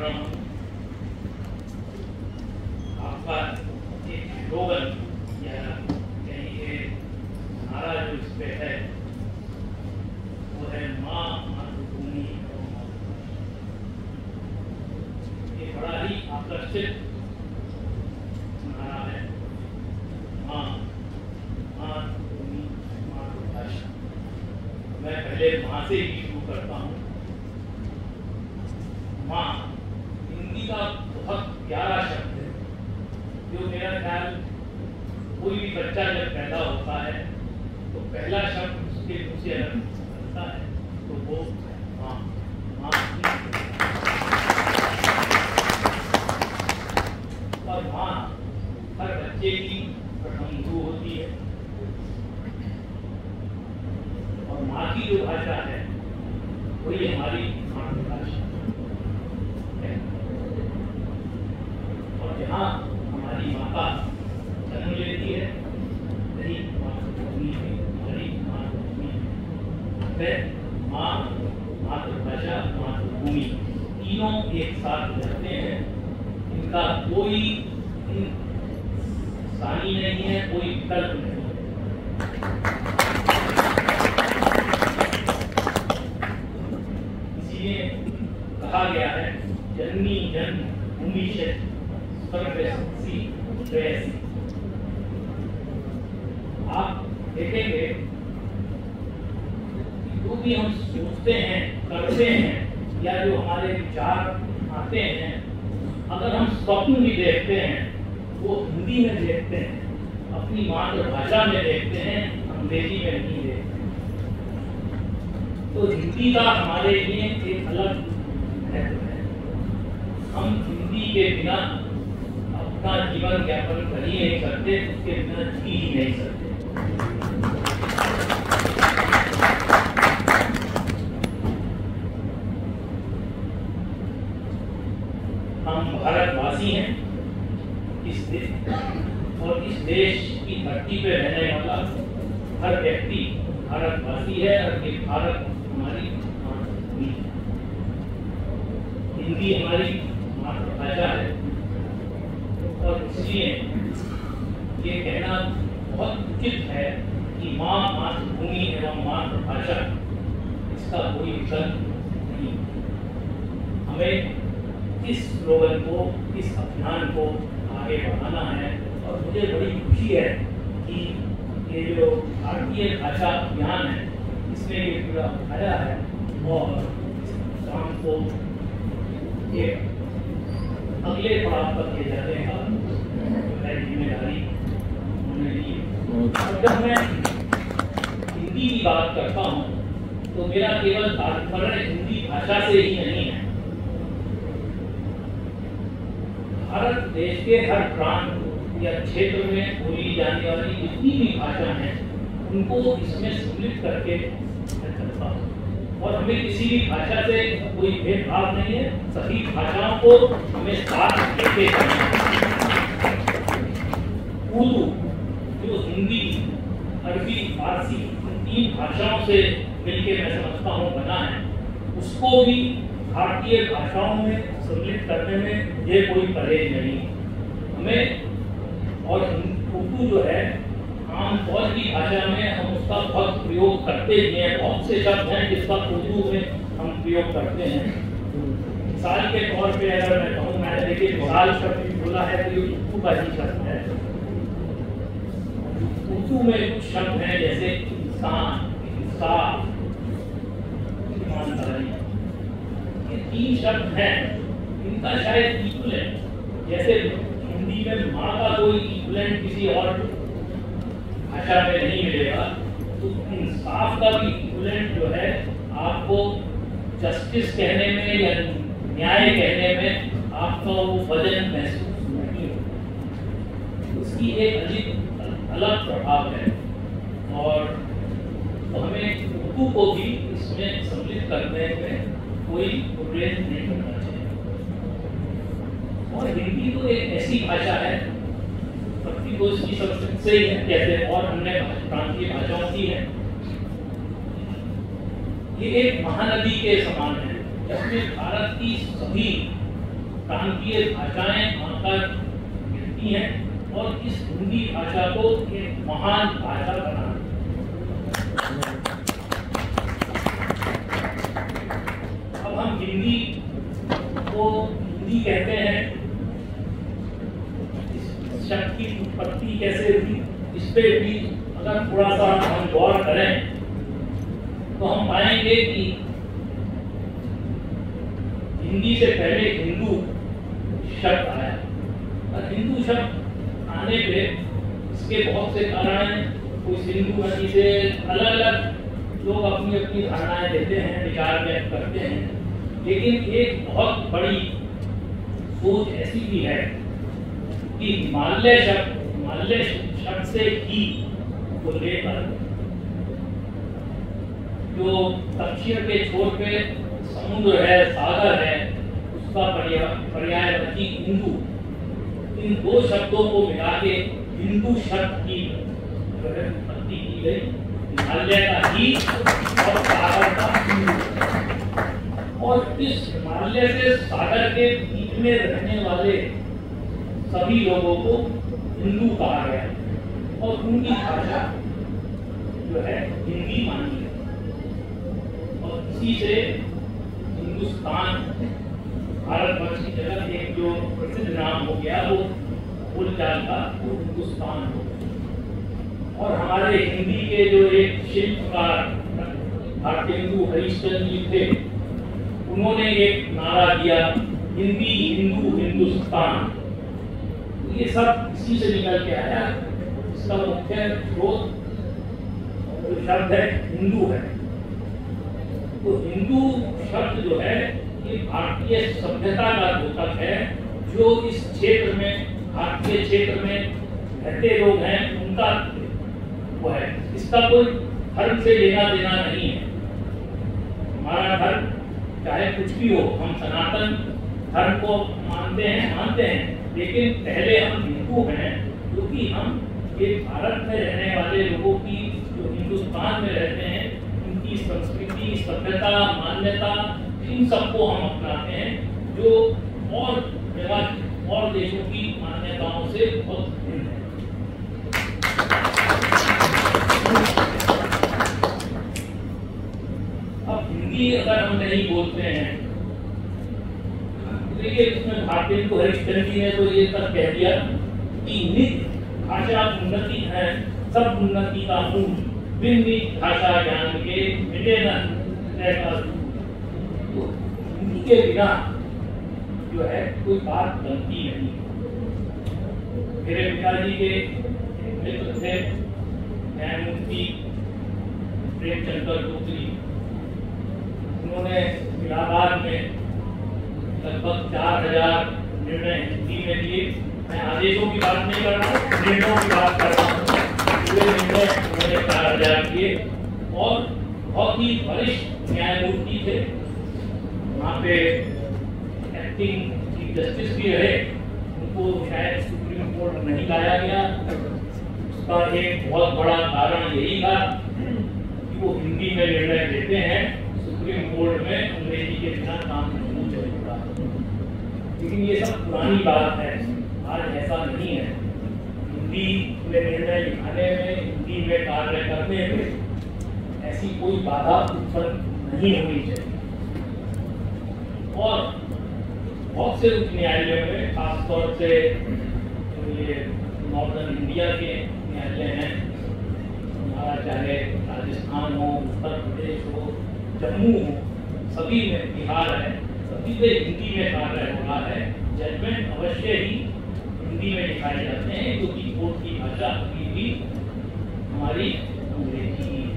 रहा हूँ। आपका एक स्लोगन या कहीं नारा जो इस पे है वो है माँ मातृभूमि। ये बड़ा ही आकर्षित नारा है। माँ मातृभूमि मातृभाषा। मैं पहले माँ से ही शुरू करता हूँ। माँ हिंदी का बहुत प्यारा शब्द है, जो मेरा ख्याल कोई भी बच्चा जब पैदा होता है तो पहला शब्द उसके मुंह से निकलता है तो वो माँ। माँ और माँ हर बच्चे की प्रथम गुरु होती है और माँ की जो भाषा है वही हमारी मातृभाषा है। और जहाँ हमारी माता जन्म लेती है वही मातृभूमि है, हमारी मातृभूमि है। माँ, मातृभाषा, मातृभूमि तीनों एक साथ रहते हैं। इनका कोई सानी नहीं है, कोई विकल्प नहीं है। इसीलिए कहा गया है जननी जन्म भूमि से स्वर्गसी प्रेयसी। आप देखेंगे जो भी हम सोचते हैं, करते हैं या जो हमारे विचार आते हैं, अगर हम स्वप्न भी देखते हैं वो हिंदी में देखते हैं, अपनी मातृभाषा में देखते हैं, अंग्रेजी में नहीं देखते। तो हिंदी का हमारे लिए एक अलग महत्व है। हम हिंदी के बिना अपना जीवन यापन कर ही नहीं सकते, उसके बिना जी ही नहीं सकते। हम भारतवासी हैं, इस देश और इस देश की धरती पे रहने वाला हर व्यक्ति भारतवासी है और ये भारत हमारी मातृभूमि है। हिंदी हमारी मातृभाषा है और इसलिए ये कहना बहुत उचित है कि माँ मातृभूमि एवं मातृभाषा, इसका कोई विकल्प नहीं। हमें इस स्लोगन को, इस अभियान को आगे बढ़ाना है और मुझे बड़ी खुशी है कि ये जो भारतीय भाषा अभियान है इसमें ये पूरा उठाया है और इस काम को एक अगले पड़ाव पर ले जाने का जिम्मेदारी उन्होंने ली। और जब मैं हिंदी की बात करता हूँ तो मेरा केवल तात्पर्य हिंदी भाषा से ही नहीं है। भारत देश के हर प्रांत या क्षेत्र में बोली जाने वाली जितनी भी भाषा हैं उनको इसमें सम्मिलित करके मैं करता हूँ। और हमें किसी भी भाषा से कोई भेदभाव नहीं है, सभी भाषाओं को हमें साथ लेके चलना है। उर्दू जो हिंदी, अरबी, फारसी इन तीन भाषाओं से मिलकर मैं समझता हूँ बना है, उसको भी भारतीय भाषाओं में सम्मिलित करने में ये कोई परहेज नहीं हमें। और उर्दू जो है आम तौर की भाषा में हम उसका बहुत प्रयोग करते भी हैं। बहुत से शब्द हैं जिसका उर्दू में हम प्रयोग करते हैं। मिसाल के तौर पे अगर मैं कहूँ, मैंने देखिए मिसाल शब्द बोला है तो ये उर्दू का ही शब्द है। उर्दू में कुछ शब्द हैं जैसे इंसान, इंसाफ, ईमानदारी, ये तीन शब्द हैं, इनका शायद इक्विवेलेंट जैसे हिंदी में माँ का कोई इक्विवेलेंट किसी और भाषा में नहीं मिलेगा, तो इंसाफ का भी इक्विवेलेंट जो है आपको जस्टिस कहने में या न्याय कहने में आपका वो वजन महसूस नहीं होगा। उसकी एक अलग प्रभाव है और तो हमें उर्दू को भी इसमें सम्मिलित करने में कोई गुरेज नहीं करना चाहिए। और हिंदी तो एक ऐसी भाषा है, प्रकृति को इसकी संस्कृत से ही है जैसे और अन्य प्रांतीय भाषाओं की है। ये एक महानदी के समान है जिसमें भारत की सभी प्रांतीय भाषाएं आकर मिलती हैं और इस हिंदी भाषा को एक महान भाषा बना। अब हम हिंदी को हिंदी कहते हैं, इस शब्द की उत्पत्ति कैसे हुई इस पे भी अगर थोड़ा सा हम गौर करें तो हम पाएंगे कि हिंदी से पहले हिंदू शब्द आया और हिंदू शब्द आने पे इसके बहुत से कारण हैं। कोई सिंधु नदी से अलग अलग लोग अपनी अपनी धारणाएं देते हैं, विचार व्यक्त करते हैं, लेकिन एक बहुत बड़ी सोच ऐसी भी है कि हिमालय शब्द से ही को लेकर जो दक्षिण के छोर पे समुद्र है, सागर है, उसका पर्यायवाची हिंदू, इन दो शब्दों को मिला के हिंदू शब्द की उत्पत्ति की गई। हिमालय का ही और सागर का हिंदू, और इस हिमालय से सागर के बीच में रहने वाले सभी लोगों को हिंदू कहा गया और उनकी भाषा जो है हिंदी मानी है। और इसी से हिंदुस्तान, भारतवर्ष की जगह एक जो प्रसिद्ध नाम हो गया वो बोलचाल का वो हिंदुस्तान हो गया। और हमारे हिंदी के जो एक शिल्पकार भारतेंदु हरिश्चंद्र जी थे, उन्होंने एक नारा दिया, हिंदी हिंदू हिंदुस्तान। ये सब इसी से निकल के आया। इसका मुख्य स्रोत जो शब्द है हिंदू है। तो हिंदू शब्द जो है ये भारतीय सभ्यता का द्योतक है, जो इस क्षेत्र में, भारतीय क्षेत्र में रहते लोग हैं उनका वो है। इसका कोई धर्म से लेना देना नहीं है। हमारा धर्म चाहे कुछ भी हो, हम सनातन धर्म को मानते हैं, लेकिन पहले हम हिंदू हैं, क्योंकि हम एक भारत में रहने वाले लोगों की, जो हिंदुस्तान में रहते हैं, उनकी संस्कृति, सभ्यता, मान्यता, इन सबको हम अपनाते हैं, जो और जगह और देशों की मान्यताओं से बहुत भिन्न है। अब हिंदी अगर हम नहीं बोलते हैं, देखिए इसमें भारतेंदु हरिश्चंद्र जी ने तो ये तक कह दिया कि नित भाषा उन्नति है, सब उन्नति का मूल, बिन नित भाषा ज्ञान के मिटे न रहता। तो हिंदी के बिना जो है कोई बात बनती नहीं। मेरे पिताजी के मित्र थे न्यायमूर्ति प्रेमचंद्र गोत्री, उन्होंने इलाहाबाद में लगभग 4000 निर्णय हिंदी में दिए। मैं आदेशों की बात नहीं कर रहा हूँ, निर्णयों की बात कर रहा हूँ। पूरे निर्णय उन्होंने 4000 किए और बहुत ही वरिष्ठ न्यायमूर्ति थे। वहाँ पे एक्टिंग चीफ जस्टिस भी रहे, उनको शायद सुप्रीम कोर्ट नहीं लाया गया। उसका एक बहुत बड़ा कारण यही था कि वो हिंदी में निर्णय देते हैं, सुप्रीम कोर्ट में अंग्रेजी के बिना काम नहीं चलेगा। लेकिन ये सब पुरानी बात है, आज ऐसा नहीं है। हिंदी में निर्णय लिखाने में, हिंदी में कार्य करने में ऐसी कोई बाधा उत्पन्न नहीं होनी चाहिए। और बहुत से उच्च न्यायालयों में, खासतौर से जो ये नॉर्दर्न इंडिया के न्यायालय हैं, हमारा चाहे राजस्थान हो, उत्तर प्रदेश हो, जम्मू हो, सभी में, बिहार है, सभी में हिंदी में कार्य हो रहा है। जजमेंट अवश्य ही हिंदी में लिखाए जाते हैं, क्योंकि कोर्ट की भाषा अभी भी हमारी अंग्रेजी ही है।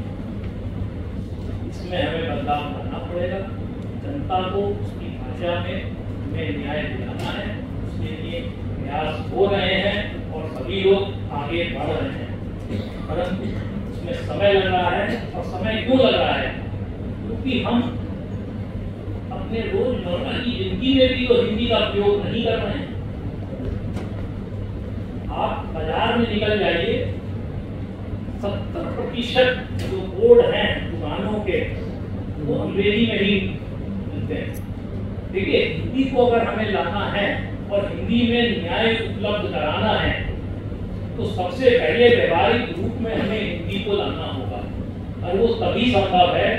इसमें हमें बदलाव करना पड़ेगा। जनता को उसकी भाषा में हमें न्याय दिलाना है, उसके लिए प्रयास हो रहे हैं और सभी लोग आगे बढ़ रहे हैं। परंतु उसमें समय लग रहा है। और समय क्यों लग रहा है? क्योंकि हम अपने रोजमर्रा की जिंदगी में भी तो हिंदी का प्रयोग नहीं कर रहे हैं। आप बाजार में निकल जाइए, 70% जो बोर्ड हैं दुकानों के, वो अंग्रेजी में ही मिलते हैं। देखिए, हिंदी को अगर हमें लाना है और हिंदी में न्याय उपलब्ध कराना है तो सबसे पहले व्यवहारिक रूप में हमें हिंदी को लाना होगा, और वो तभी संभव है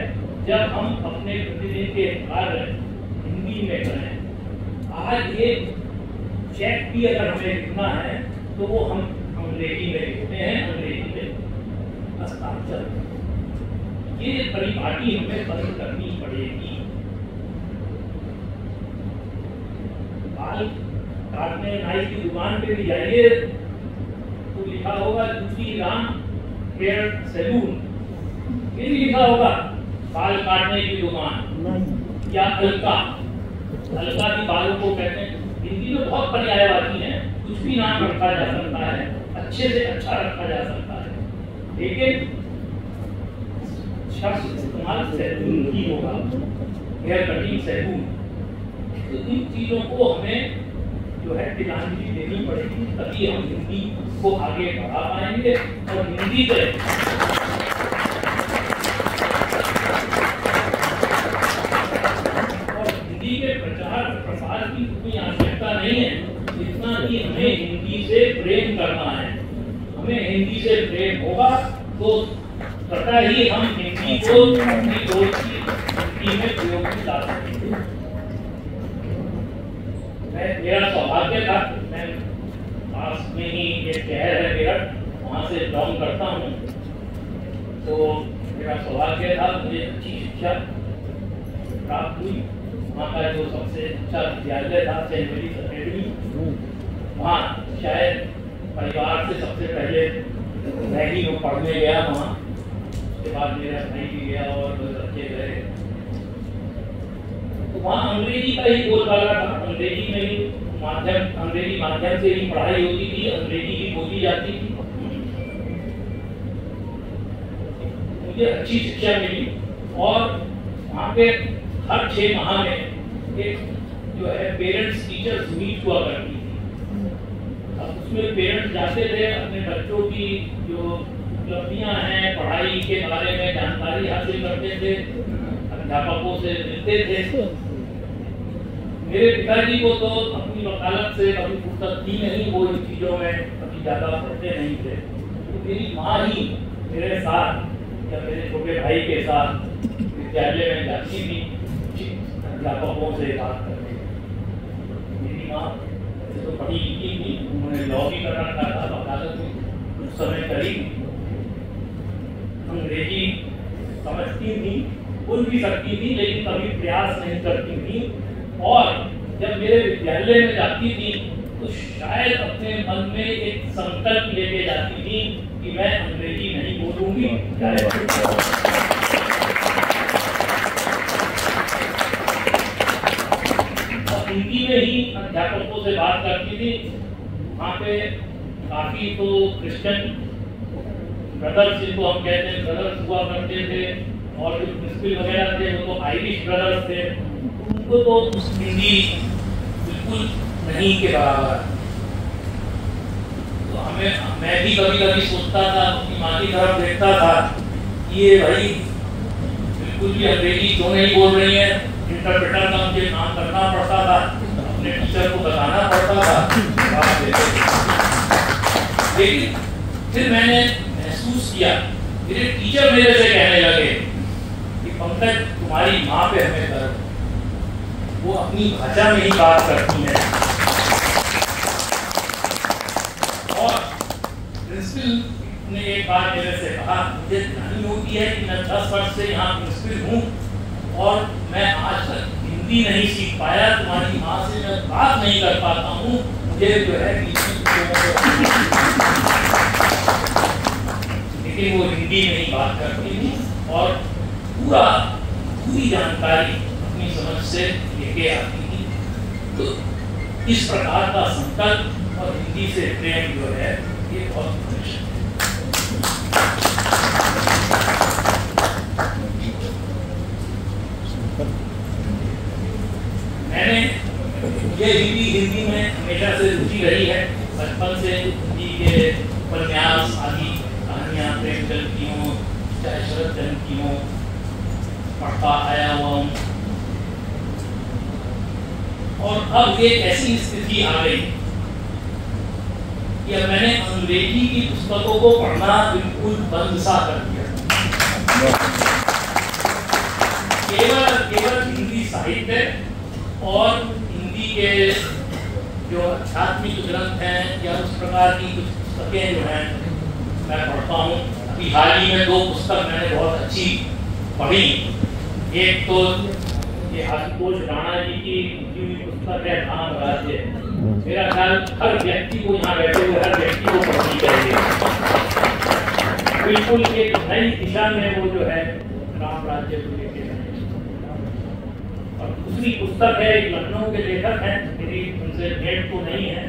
जब हम अपने प्रतिदिन के कार्य हिंदी में करें। आज ये चेक भी अगर हमें लिखना है तो वो हम अंग्रेजी में लिखते हैं, अंग्रेजी में हस्ताक्षर। ये परिपाटी हमें बंद करनी पड़ेगी। बाल काटने नाई की दुकान पे भी जाइए तो लिखा होगा दूसरी राम हेयर सैलून, ये भी लिखा होगा बाल काटने की दुकान, या अलका, अलका भी बालों को कहते हैं। हिंदी में बहुत पर्यायवाची है, कुछ भी नाम रखा जा सकता है, अच्छे से अच्छा रखा जा सकता है, लेकिन शब्द इस्तेमाल सैलून ही होगा, हेयर कटिंग सैलून। तो इन चीजों को हमें जो है तिलांजलि देनी पड़ेगी, तभी हम हिंदी को आगे बढ़ा पाएंगे। और हिंदी पे प्रचार प्रसार की कोई आवश्यकता नहीं है, जितना कि हमें हिंदी से प्रेम करना है। हमें हिंदी से प्रेम होगा तो पता ही हम हिंदी को अपनी दोस्ती में प्रयोग में ला सकेंगे। मेरा सौभाग्य था, मैं पास में ही एक शहर है मेरठ, वहाँ से बिलोंग करता हूँ, तो मेरा सौभाग्य था, मुझे अच्छी शिक्षा प्राप्त हुई। वहाँ का जो सबसे अच्छा विद्यालय था सेंट मेरीज अकेडमी, वहाँ शायद परिवार से सबसे पहले मैं ही पढ़ने गया वहाँ, उसके बाद मेरा भाई भी गया और बच्चे गए। तो वहाँ अंग्रेजी का ही बोलबाला था, अंग्रेजी में ही माध्यम, अंग्रेजी माध्यम से ही पढ़ाई होती थी, अंग्रेजी ही बोली जाती थी। मुझे अच्छी शिक्षा मिली और वहाँ पे हर 6 माह में एक जो है पेरेंट्स टीचर्स मीट हुआ करती थी। अब उसमें पेरेंट्स जाते थे, अपने बच्चों की जो उपलब्धियां हैं पढ़ाई के बारे में जानकारी हासिल करते थे, अध्यापकों से मिलते थे। मेरे पिताजी को तो अपनी वकालत से कभी फुर्सत थी नहीं, वो इन चीजों में कभी ज्यादा पढ़ते नहीं थे। तो मेरी माँ ही मेरे साथ या मेरे छोटे भाई के साथ विद्यालय में जाती थी अध्यापकों से बात करने। मेरी माँ तो पढ़ी लिखी थी, उन्होंने लॉ भी कर रखा था, वकालत में उस समय करी, अंग्रेजी समझती थी, बोल भी सकती थी, लेकिन कभी प्रयास नहीं करती थी। और जब मेरे विद्यालय में जाती थी तो शायद अपने मन में एक संकल्प लेके जाती थी कि मैं अंग्रेजी नहीं बोलूंगी, और हिंदी में ही अध्यापकों से बात करती थी। वहाँ पे काफी तो क्रिश्चियन ब्रदर्स, जिनको हम कहते हैं ब्रदर्स, हुआ करते थे, और जो प्रिंसिपल वगैरह थे वो तो आयरिश ब्रदर्स थे, उनको तो हिंदी बिल्कुल नहीं के बराबर। तो मैं भी कभी कभी सोचता था, अपनी माँ की तरफ देखता था, ये भाई बिल्कुल भी अंग्रेजी क्यों नहीं बोल रही है। इंटरप्रेटर का मुझे काम करना पड़ता था, अपने टीचर को बताना पड़ता था। लेकिन फिर मैंने महसूस किया, मेरे टीचर मेरे से कहने लगे कि पंकज, तुम्हारी माँ पे हमें गर्व, वो अपनी भाषा में ही बात करती है। और प्रिंसिपल ने एक बार मेरे से कहा, मुझे ध्यान होती है कि मैं 10 वर्ष से यहाँ प्रिंसिपल हूँ और मैं आज तक हिंदी नहीं सीख पाया, तुम्हारी माँ से मैं बात नहीं कर पाता हूँ, मुझे जो है लेकिन वो हिंदी में ही बात करती थी और पूरी जानकारी अपनी समझ से लेके आती थी। तो इस प्रकार का संकल्प और हिंदी से प्रेम जो है ये बहुत आवश्यक है। मैंने ये हिंदी में हमेशा से रुचि रही है, बचपन से हिंदी के उपन्यास आदि कहानियाँ प्रेमचंद की हों चाहे शरद चंद्र की हों पढ़ता आया हुआ हूँ। और अब एक ऐसी स्थिति आ गई कि अब मैंने अंग्रेजी की पुस्तकों को पढ़ना बिल्कुल बंद सा कर दिया। केवल हिंदी साहित्य और हिंदी के जो आध्यात्मिक ग्रंथ हैं या उस प्रकार की कुछ पुस्तकें जो हैं मैं पढ़ता हूँ। अभी हाल ही में 2 पुस्तक मैंने बहुत अच्छी पढ़ी। एक तो ये आशुतोष राणा जी की लिखी हुई पुस्तक है धाम राज्य। मेरा ख्याल हर व्यक्ति को, यहाँ बैठे हुए हर व्यक्ति को पढ़नी चाहिए। बिल्कुल एक नई दिशा में वो जो है राम राज्य को लेके। और दूसरी पुस्तक है, एक लखनऊ के लेखक हैं, मेरी उनसे भेंट तो नहीं है,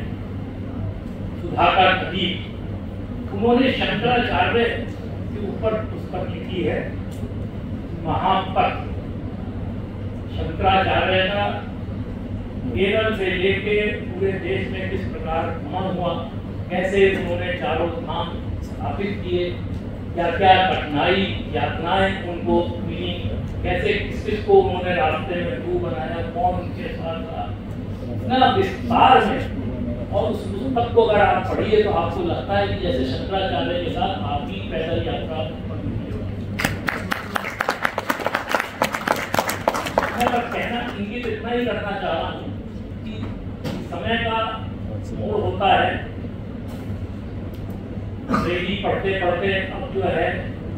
सुधाकर अदीब। उन्होंने शंकराचार्य के ऊपर पुस्तक लिखी है महापथ। शंकराचार्य का केरल से लेके पूरे देश में किस प्रकार भ्रमण हुआ, कैसे उन्होंने चारों धाम स्थापित किए, क्या क्या कठिनाई यातनाएं उनको मिली, कैसे किस को उन्होंने रास्ते में टू बनाया, कौन उनके साथ था, इतना विस्तार में। और उस पुस्तक को अगर आप पढ़िए तो आपको लगता है कि जैसे शंकराचार्य के साथ आप ही पैदल यात्रा कहना इंगित इतना ही करना चाह रहा हूँ कि समय का मोड़ होता है। अंग्रेजी पढ़ते पढ़ते अब जो है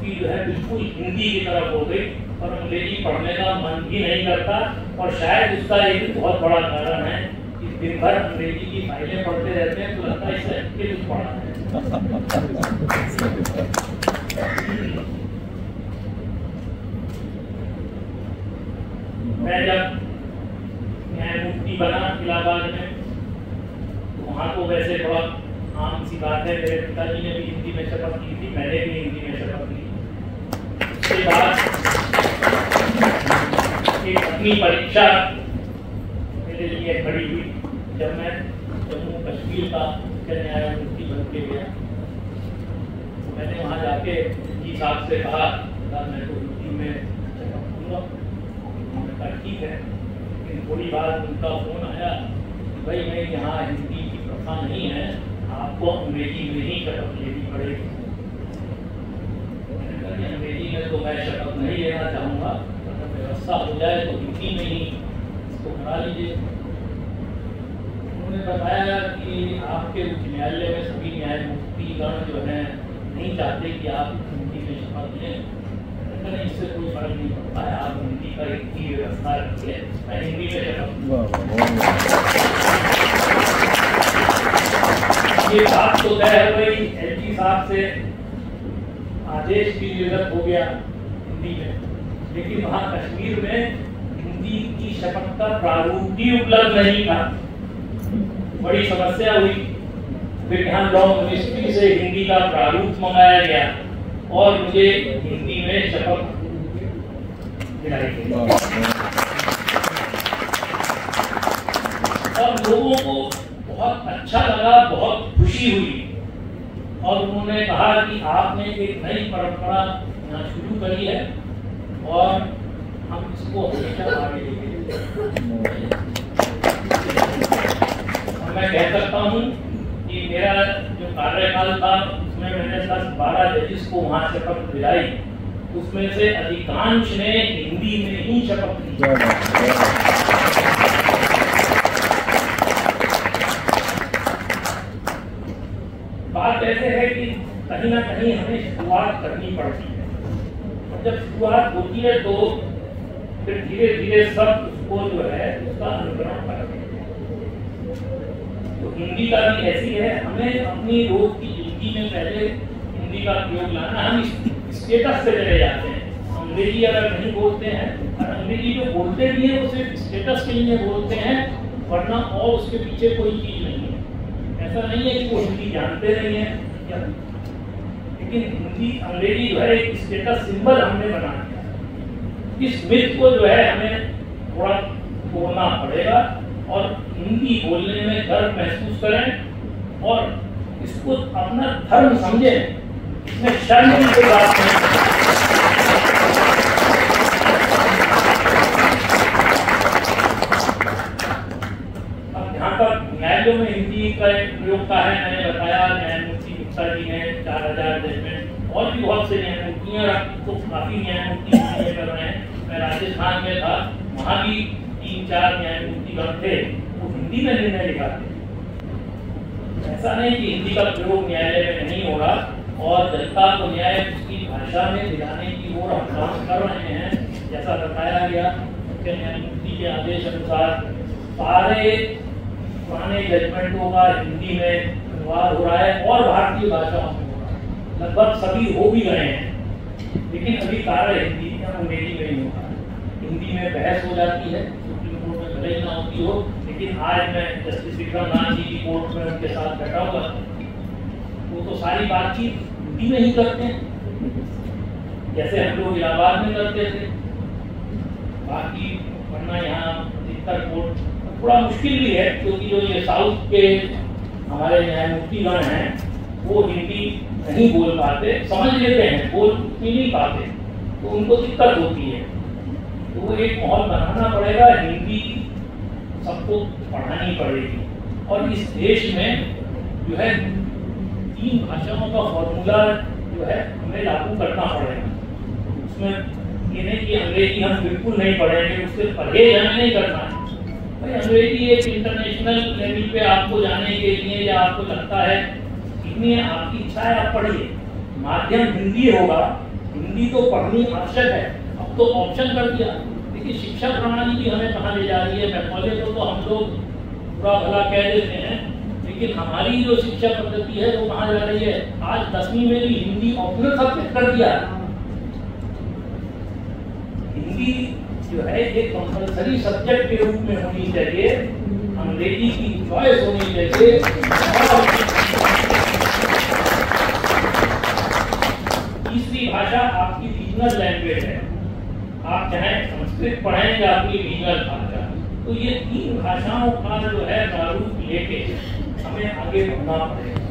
बिल्कुल हिंदी की तरफ हो गई और अंग्रेजी पढ़ने का मन भी नहीं करता। और शायद उसका एक बहुत बड़ा कारण है कि दिन भर अंग्रेजी की फाइलें पढ़ते रहते हैं तो लगता है इससे कुछ पढ़ा है। मैं जब न्यायमूर्ति बना इलाहाबाद में, तो वहाँ तो वैसे बड़ा आम सी बात है, मेरे पिताजी ने भी हिंदी में शपथ ली थी, मैंने भी हिंदी में शपथ ली। उसके बाद एक अपनी परीक्षा मेरे लिए खड़ी हुई जब मैं जम्मू कश्मीर का मुख्य न्यायमूर्ति बन के गया। तो मैंने वहाँ जाके जी साहब से कहा मैं तो हिंदी में शपथ लूँगा। उन्होंने कहा ठीक है, लेकिन थोड़ी बार उनका फोन आया कि भाई मैं यहाँ हिंदी की प्रथा नहीं है, आपको अंग्रेजी में ही शपथ लेनी पड़ेगी। अंग्रेजी में तो मैं शपथ नहीं लेना चाहूँगा, अगर व्यवस्था हो जाए तो हिंदी में ही इसको करा लीजिए। उन्होंने बताया कि आपके उच्च न्यायालय में सभी न्यायमूर्तिगण जो हैं नहीं चाहते कि आप हिंदी में शपथ लें। नहीं, इससे कोई फर्क नहीं पड़ता है, आप हिंदी का एक ही व्यवस्था रखिए, मैं हिंदी में शपथ। ये बात तो तय हो गई, एलजी साहब से आदेश भी निर्गत हो गया हिंदी में, लेकिन वहाँ कश्मीर में हिंदी की शपथ का प्रारूप भी उपलब्ध नहीं था। बड़ी समस्या हुई। फिर यहाँ लॉ मिनिस्ट्री से हिंदी का प्रारूप मंगाया गया और मुझे हिंदी में शपथ दिलाई गई। और लोगों को बहुत अच्छा लगा, बहुत खुशी हुई। और उन्होंने कहा कि आपने एक नई परंपरा यहाँ शुरू करी है और हम इसको हमेशा आगे लेके मैं कह सकता हूँ कि मेरा जो कार्यकाल था उसमें मैंने 10-12 जजेस को वहाँ शपथ दिलाई, उसमें से अधिकांश ने हिंदी में ही शपथ ली। बात ऐसे है कि कहीं ना कहीं हमें शुरुआत करनी पड़ती है, और जब शुरुआत होती है तो फिर धीरे धीरे सब उसको जो है उसका अनुकरण करते हैं। तो हिंदी का भी ऐसी है, हमें अपनी रोज की जिंदगी में पहले हिंदी का प्रयोग लाना। हम स्टेटस से चले जाते हैं, अंग्रेजी अगर नहीं बोलते हैं, और अंग्रेजी जो बोलते भी है वो सिर्फ स्टेटस के लिए बोलते हैं, वरना और उसके पीछे कोई चीज नहीं है। ऐसा नहीं है कि वो हिंदी जानते नहीं है, लेकिन हिंदी अंग्रेजी जो है एक स्टेटस सिंबल हमने बना दिया। इस मिथ को जो है हमें थोड़ा तोड़ना पड़ेगा और हिंदी बोलने में गर्व महसूस करें और इसको अपना धर्म समझें, इसमें शर्म की कोई बात नहीं। न्यायालयों में हिंदी का प्रयोग का है। मैंने बताया न्यायमूर्ति गुप्ता जी ने 4000 जजमेंट और भी बहुत से न्यायमूर्तियाँ तो काफ़ी न्यायमूर्ति कर रहे हैं। मैं राजस्थान में था, वहाँ भी 3-4 न्यायमूर्तिगण थे, वो हिंदी में निर्णय लिखाते। ऐसा नहीं कि हिंदी का प्रयोग न्यायालय में नहीं हो रहा और जनता को न्याय उसकी भाषा में दिलाने की ओर हम काम कर रहे हैं। जैसा बताया गया मुख्य न्यायमूर्ति के आदेश अनुसार सारे पुराने जजमेंटों का हिंदी में अनुवाद हो रहा है और भारतीय भाषाओं में हो रहा है। लगभग सभी हो भी गए हैं, लेकिन अभी कार्य हिंदी या अंग्रेजी में ही होता है। हिंदी में बहस हो जाती है, सुप्रीम कोर्ट में भले ही ना होती हो, लेकिन आज मैं जस्टिस विक्रमनाथ जी की कोर्ट में उनके साथ बैठा हुआ, वो तो सारी बातचीत हिंदी में ही करते हैं, जैसे हम लोग इलाहाबाद में करते थे। बाकी वरना यहाँ अधिकतर कोर्ट थोड़ा मुश्किल भी है, क्योंकि जो ये साउथ के हमारे न्यायमूर्तिगण हैं वो हिंदी नहीं बोल पाते, समझ लेते हैं, बोल नहीं पाते, तो उनको दिक्कत होती है। तो वो एक माहौल बनाना पड़ेगा, हिंदी सबको पढ़ानी पड़ेगी। और इस देश में जो है 3 भाषाओं का फॉर्मूला जो है हमें लागू करना पड़ेगा। उसमें ये नहीं कि अंग्रेजी हम बिल्कुल नहीं पढ़ेंगे, उससे परहेज हमें नहीं करना है। भाई अंग्रेजी एक इंटरनेशनल लेवल पे आपको जाने के लिए या आपको लगता है इतनी आपकी इच्छा है आप पढ़िए, माध्यम हिंदी होगा, हिंदी तो पढ़नी आवश्यक है। अब तो ऑप्शन कर दिया, लेकिन शिक्षा प्रणाली भी हमें कहाँ ले जा रही है। मैकॉले को तो हम लोग बुरा भला कह देते हैं, लेकिन हमारी जो शिक्षा पद्धति है वो कहाँ जा रही है। आज 10वीं में भी हिंदी ऑप्शनल सब्जेक्ट कर दिया। हिंदी जो है एक कंपल्सरी सब्जेक्ट के रूप में होनी चाहिए, अंग्रेजी की चॉइस होनी चाहिए। तीसरी भाषा आपकी रीजनल लैंग्वेज है, आप चाहे संस्कृत पढ़ें या अपनी रीजनल भाषा। तो ये 3 भाषाओं का जो है प्रारूप लेके हमें आगे बढ़ना पड़ेगा,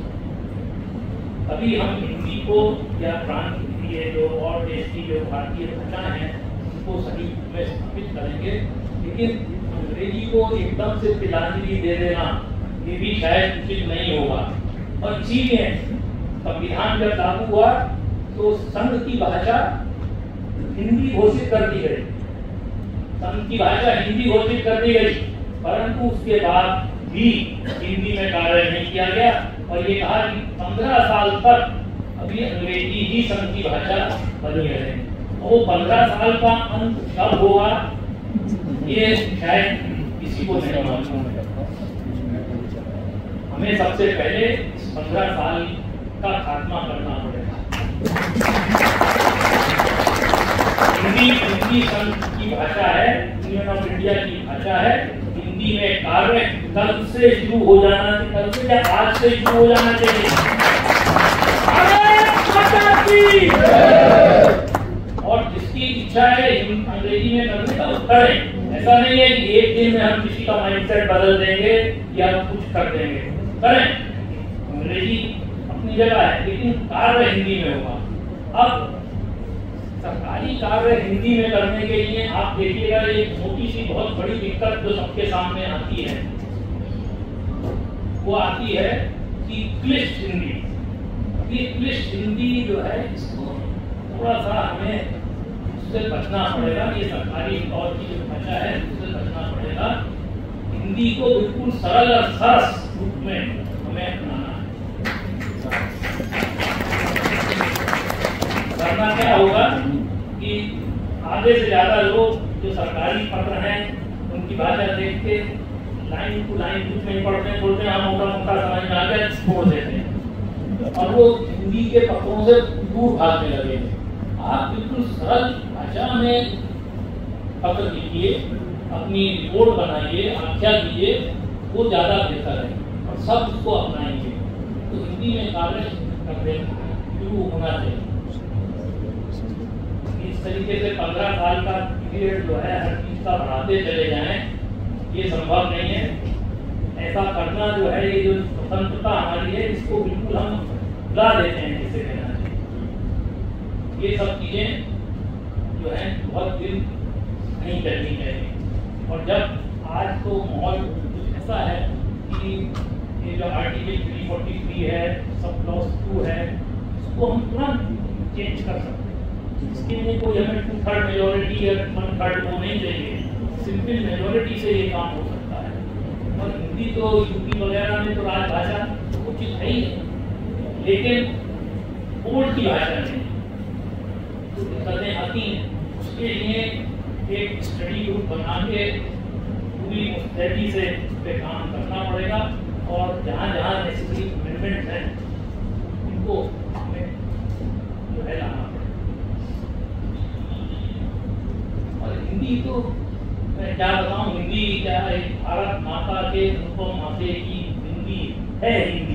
तभी हम हिंदी को या प्रांत की जो और देश की जो भारतीय भाषा है को सही में स्थापित करेंगे। लेकिन अंग्रेजी को एकदम से तिलांजलि दे देना ये भी शायद उचित नहीं होगा। और इसीलिए संविधान जब लागू हुआ तो संघ की भाषा हिंदी घोषित कर दी गई, संघ की भाषा हिंदी घोषित कर दी गई, परंतु उसके बाद भी हिंदी में कार्य नहीं किया गया और ये कहा कि 15 साल तक अभी अंग्रेजी ही संघ की भाषा बनी रहे। वो 15 साल का अंत कब होगा ये शायद किसी को नहीं मालूम है। हमें सबसे पहले 15 साल का खात्मा करना पड़ेगा। हिंदी संघ की भाषा है, यूनियन ऑफ इंडिया की भाषा है। हिंदी में कार्य कल से शुरू हो जाना चाहिए, कल से या आज से शुरू हो जाना चाहिए। और जिसकी इच्छा है अंग्रेजी में करने का करें। ऐसा नहीं है कि एक दिन में हम किसी का माइंडसेट बदल देंगे या कुछ कर देंगे, करें। अंग्रेजी अपनी जगह है, लेकिन कार्य हिंदी में होगा। अब सरकारी कार्य हिंदी में करने के लिए आप देखिएगा एक छोटी सी बहुत बड़ी दिक्कत जो सबके सामने आती है, वो आती है कि क्लिष्ट हिंदी। ये क्लिष्ट हिंदी जो है इसको थोड़ा सा हमें उससे बचना पड़ेगा। ये सरकारी तौर की जो भाषा है उससे बचना पड़ेगा। हिंदी को बिल्कुल सरल और सरस रूप में हमें अपनाना है। करना क्या होगा कि आधे से ज्यादा लोग जो सरकारी पत्र हैं उनकी भाषा देख के लाइन टू लाइन कुछ नहीं पढ़ते, बोलते हैं हम मोटा मोटा समझ में आ गया, छोड़ देते हैं और वो हिंदी के पत्रों से दूर भागने लगे। आप बिल्कुल सरल भाषा में पत्र लिखिए, अपनी रिपोर्ट बनाइए, आख्या कीजिए, वो ज्यादा बेहतर है और सब उसको अपनाएंगे। तो हिंदी में कार्य करने शुरू होना चाहिए। इस तरीके से 15 साल का पीरियड जो है हर चीज का बढ़ाते चले जाएं, ये संभव नहीं है। ऐसा करना जो है, ये जो स्वतंत्रता हमारी है, इसको बिल्कुल हम भुला देते हैं जिसे कहना चाहिए। ये सब चीजें जो है बहुत दिन नहीं करनी चाहिए। और जब आज तो माहौल कुछ ऐसा है कि कि ये जो आर्टिकल 343 है, सब क्लॉज 2 है, इसको हम तुरंत चेंज कर सकते हैं। इसके लिए कोई हमें 2/3 मेजॉरिटी या 1/3 वो नहीं चाहिए, सिंपल मेजॉरिटी से ये काम हो सकता है। और हिंदी तो यूपी वगैरह में तो राजभाषा उचित है ही, लेकिन बोर्ड की भाषा नहीं, तो दिक्कतें आती हैं। उसके लिए एक स्टडी ग्रुप बना के पूरी मुस्तैदी से उस पर काम करना पड़ेगा, और जहाँ जहाँ नेसेसरी अमेंडमेंट हैं उनको हमें जो है लाना पड़ेगा। और हिंदी तो मैं क्या बताऊँ, हिंदी क्या है, भारत माता के अनुपम माते की हिंदी है हिंदी।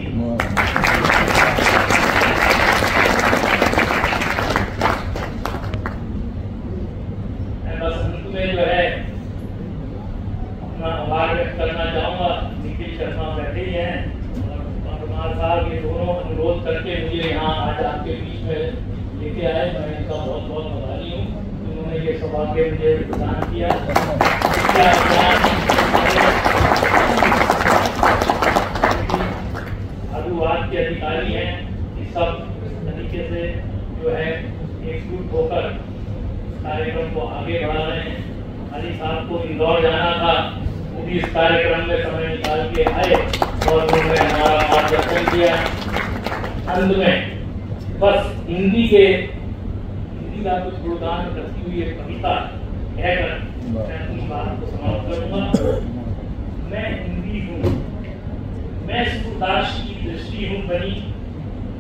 बस अंत में जो है अपना आभार व्यक्त करना चाहूँगा। निखिल शर्मा बैठे ही हैं और कुमार साहब, ये दोनों अनुरोध करके मुझे यहाँ आज आपके बीच में लेके आए। मैं इनका बहुत बहुत आभारी हूँ, उन्होंने ये सौभाग्य मुझे प्रदान किया। अनुवाद के अधिकारी हैं, इस सब तरीके से जो है एकजुट होकर कार्यक्रम को आगे बढ़ा रहे हैं। अली साहब को इंदौर जाना था, वो भी इस कार्यक्रम में समय निकाल के आए और उन्होंने हमारा मार्गदर्शन किया। अंत में बस हिंदी का कुछ योगदान करती हुई एक कविता कहकर मैं अपनी बात को समाप्त करूंगा। मैं हिंदी हूँ, मैं सूरदास की दृष्टि हूँ बनी,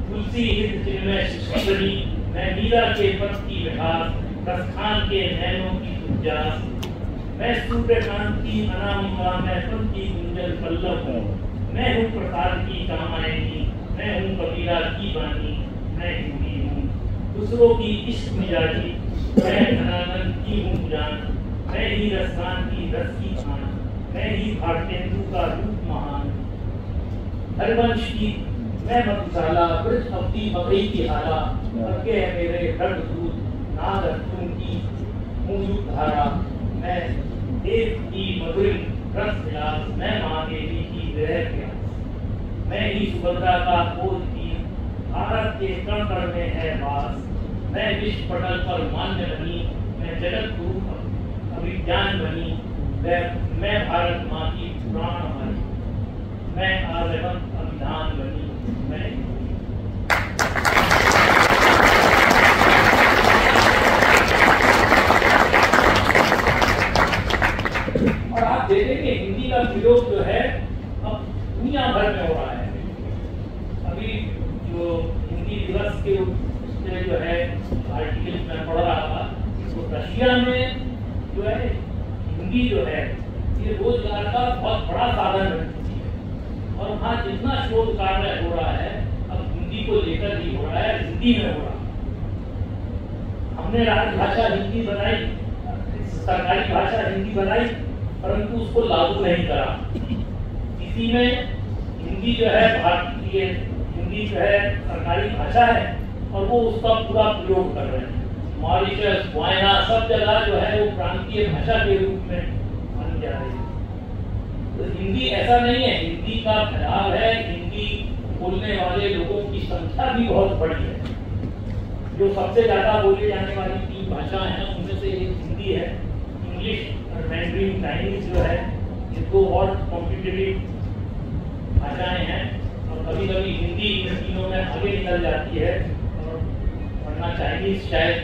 तुलसी हित जिनमें सृष्टि बनी। मैं मीरा के पथ की विहार, प्रस्थान के नैनों की उज्जास। मैं सूर्यकांति अनामिका, मैं फल की गुंजन पल्लव हूँ। मैं हूँ प्रसाद की कामायनी, मैं हूँ कबीरा की बानी। मैं हिंदी हूँ, दूसरों की इश्क मिजाजी, मैं धनानंद की हूँ जान। मैं ही रसगान की रस की खान, मैं ही भारतेंदु का रूप महान। हरवंश की मैं मधुशाला, ब्रज अवधि मकई की हाला। अगे है मेरे रग दूत, नाग अर्जुन की हूँ युग धारा। मैं देव की मधुर रस विलास, मैं माँ देवी की विरह प्यास। मैं ही सुभद्रा का खोज की, भारत के कण कण में है वास। मैं विश्व पटल पर मान्य बनी, मैं जगत गुरु अभिज्ञान बनी। मैं भारत माँ की पुराण बनी, मैं आर्यवंत अभिधान बनी। मैं और आप देखेंगे हिंदी का प्रयोग जो है अब दुनिया भर में हो रहा है। अभी जो हिंदी दिवस के जो है आर्टिकल में पढ़ रहा था, तो रशिया में जो है हिंदी जो है ये रोजगार का बहुत बड़ा साधन बन चुकी है। और वहाँ जितना शोध कार्य हो रहा है अब हिंदी को लेकर ही हो रहा है, हिंदी में हो रहा है। हमने राजभाषा हिंदी बनाई, सरकारी भाषा हिंदी बनाई, परंतु उसको लागू नहीं करा। इसी में हिंदी जो है भारतीय हिंदी जो है सरकारी भाषा है और वो उसका पूरा प्रयोग कर रहे हैं। मॉरिशस, गुयाना, सब जगह जो है वो प्रांतीय भाषा के रूप में मानी जा रही है। तो हिंदी ऐसा नहीं है, हिंदी का फैलाव है, हिंदी बोलने वाले लोगों की संख्या भी बहुत बड़ी है। जो सबसे ज्यादा बोले जाने वाली 3 भाषाएं हैं उनमें से एक हिंदी है। इंग्लिश और मैंड्रीन चाइनीज जो है ये 2 और कॉम्पिटिटिव भाषाएं हैं, और कभी कभी हिंदी इन तीनों में आगे निकल जाती है। और वरना चाइनीज शायद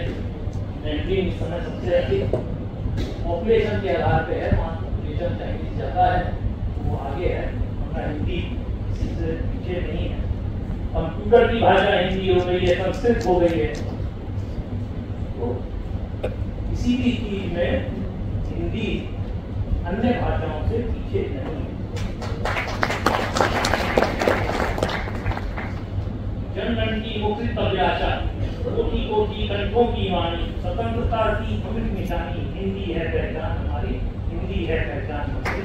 मैंड्रीन इस समय सबसे अधिक पॉपुलेशन के आधार पे है, वहाँ पॉपुलेशन चाइनीज ज़्यादा है, वो आगे है, वरना हिंदी इससे पीछे नहीं है। कंप्यूटर की भाषा हिंदी हो गई है, संस्कृत हो गई है, तो किसी भी चीज में हिंदी अन्य भाषाओं से पीछे नहीं है। जनगण की मुक्ति अभिलाषा, कोटि कोटि कंठों की वाणी, स्वतंत्रता की अमृत निशानी। हिंदी है पहचान हमारी, हिंदी है पहचान हमारी।